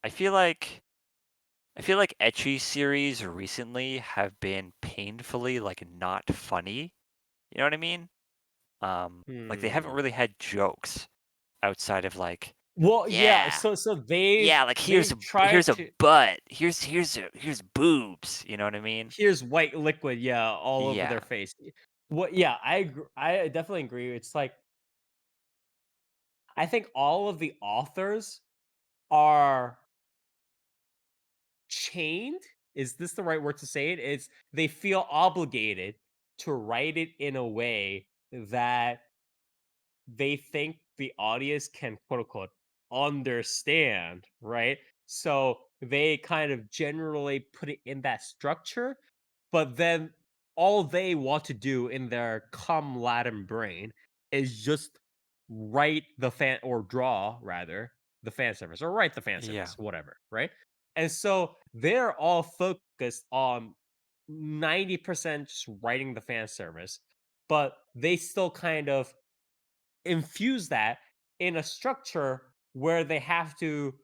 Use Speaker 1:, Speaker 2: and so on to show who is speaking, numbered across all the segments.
Speaker 1: I feel like I feel like Ecchi series recently have been painfully like not funny. You know what I mean? Like they haven't
Speaker 2: Hmm.
Speaker 1: really had jokes outside of like,
Speaker 2: Well, yeah,
Speaker 1: yeah,
Speaker 2: so
Speaker 1: yeah, like
Speaker 2: they've
Speaker 1: here's
Speaker 2: tried
Speaker 1: a
Speaker 2: to
Speaker 1: butt, here's boobs. You know what I mean?
Speaker 2: here's white liquid, yeah, all over
Speaker 1: Yeah,
Speaker 2: their face. What yeah, I definitely agree. It's like I think all of the authors are chained. Is this the right word to say it? It's they feel obligated to write it in a way that they think the audience can quote unquote understand, right? So they kind of generally put it in that structure, but then all they want to do in their cum Latin brain is just write the fan or draw rather the fan service or write the fan
Speaker 1: yeah,
Speaker 2: service, whatever, right? And so they're all focused on 90% just writing the fan service, but they still kind of infuse that in a structure where they have to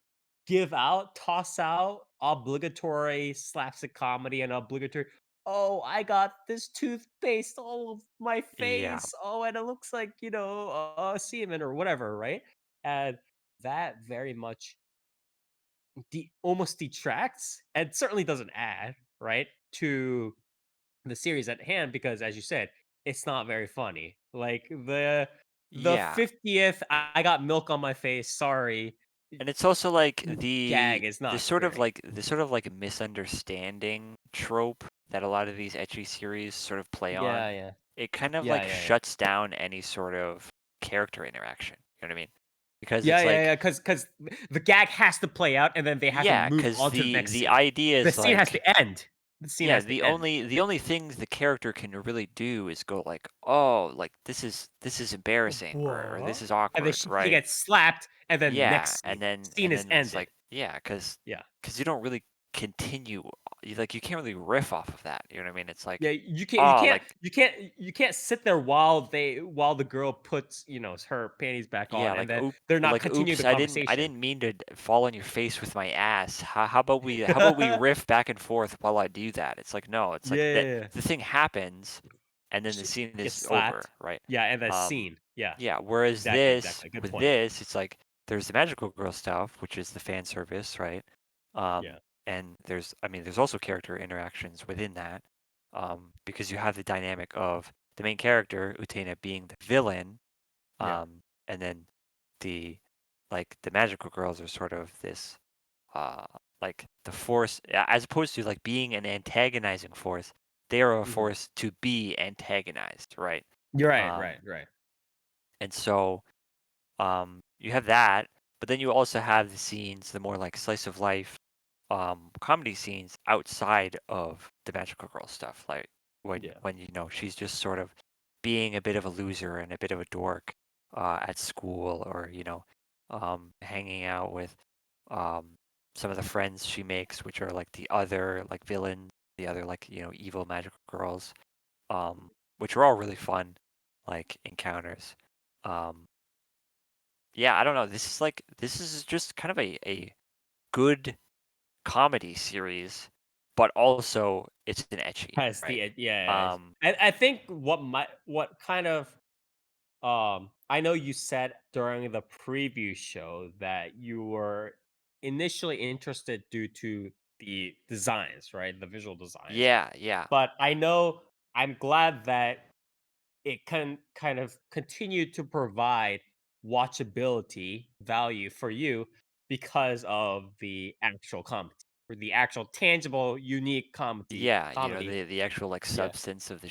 Speaker 2: toss out obligatory slapstick comedy and obligatory, oh, I got this toothpaste all of my
Speaker 1: yeah,
Speaker 2: face. Oh, and it looks like, semen or whatever, right? And that very much almost detracts and certainly doesn't add, right, to the series at hand because as you said, it's not very funny. Like the
Speaker 1: yeah.
Speaker 2: 50th I got milk on my face, sorry,
Speaker 1: And it's also like
Speaker 2: gag is
Speaker 1: the
Speaker 2: not
Speaker 1: sort of
Speaker 2: great.
Speaker 1: like the sort of like misunderstanding trope that a lot of these ecchi series sort of play
Speaker 2: Yeah,
Speaker 1: on.
Speaker 2: yeah.
Speaker 1: It kind of
Speaker 2: Yeah,
Speaker 1: like
Speaker 2: yeah, yeah.
Speaker 1: shuts down any sort of character interaction. You know what I mean? Because
Speaker 2: Yeah,
Speaker 1: it's
Speaker 2: yeah,
Speaker 1: like,
Speaker 2: yeah, because the gag has to play out and then they have to
Speaker 1: yeah,
Speaker 2: move
Speaker 1: because
Speaker 2: on to the next
Speaker 1: the
Speaker 2: scene.
Speaker 1: idea
Speaker 2: The
Speaker 1: is
Speaker 2: scene has
Speaker 1: like,
Speaker 2: to end. The scene
Speaker 1: yeah,
Speaker 2: has to end.
Speaker 1: the only things the character can really do is go like, oh, like this is embarrassing or this
Speaker 2: What?
Speaker 1: is
Speaker 2: And then
Speaker 1: awkward,
Speaker 2: she
Speaker 1: right?
Speaker 2: gets slapped and then
Speaker 1: Yeah,
Speaker 2: next scene. Scene
Speaker 1: and
Speaker 2: is
Speaker 1: then it's
Speaker 2: ended.
Speaker 1: like, yeah,
Speaker 2: Yeah.
Speaker 1: because you don't really continue, you can't really riff off of that. You know what I mean? It's like,
Speaker 2: Yeah, you can't you
Speaker 1: oh,
Speaker 2: can't
Speaker 1: like,
Speaker 2: you can't you can't sit there while the girl puts, her panties back
Speaker 1: yeah,
Speaker 2: on and then
Speaker 1: oop,
Speaker 2: they're not
Speaker 1: like,
Speaker 2: continuing
Speaker 1: oops,
Speaker 2: the
Speaker 1: I
Speaker 2: conversation.
Speaker 1: didn't mean to fall on your face with my ass. How about we riff back and forth while I do that? It's like, no, it's
Speaker 2: Yeah,
Speaker 1: like that
Speaker 2: yeah, yeah.
Speaker 1: the thing happens, and then the
Speaker 2: She
Speaker 1: scene
Speaker 2: gets
Speaker 1: is
Speaker 2: slapped.
Speaker 1: over, right?
Speaker 2: Yeah, and the
Speaker 1: Um,
Speaker 2: scene. Yeah.
Speaker 1: yeah. Whereas
Speaker 2: Exactly, exactly. Good
Speaker 1: with
Speaker 2: point.
Speaker 1: this, it's like there's the magical girl stuff, which is the fan service, right?
Speaker 2: Yeah.
Speaker 1: And I mean, there's also character interactions within that, because you have the dynamic of the main character, Utena, being the villain,
Speaker 2: Yeah.
Speaker 1: and then the the magical girls are sort of this, uh, like the force, as opposed to like being an antagonizing force, they are a
Speaker 2: Mhm.
Speaker 1: force to be antagonized, right?
Speaker 2: You're right,
Speaker 1: Um,
Speaker 2: right, right.
Speaker 1: and so you have that, but then you also have the scenes, the more like slice of life, comedy scenes outside of the magical girl stuff, like
Speaker 2: Yeah.
Speaker 1: when she's just sort of being a bit of a loser and a bit of a dork at school, or hanging out with um, some of the friends she makes, which are like the other like villains, the other like evil magical girls, which are all really fun like encounters. Um, yeah, I don't know. This is just kind of a good comedy series, but also it's an etchy,
Speaker 2: Has the
Speaker 1: right?
Speaker 2: yeah.
Speaker 1: Um,
Speaker 2: I think what kind of I know you said during the preview show that you were initially interested due to the designs, right? The visual designs.
Speaker 1: yeah, yeah,
Speaker 2: But I know I'm glad that it can kind of continue to provide watchability value for you because of the actual comedy or the actual tangible, unique comedy
Speaker 1: yeah.
Speaker 2: comedy.
Speaker 1: The actual like
Speaker 2: Yeah.
Speaker 1: substance of the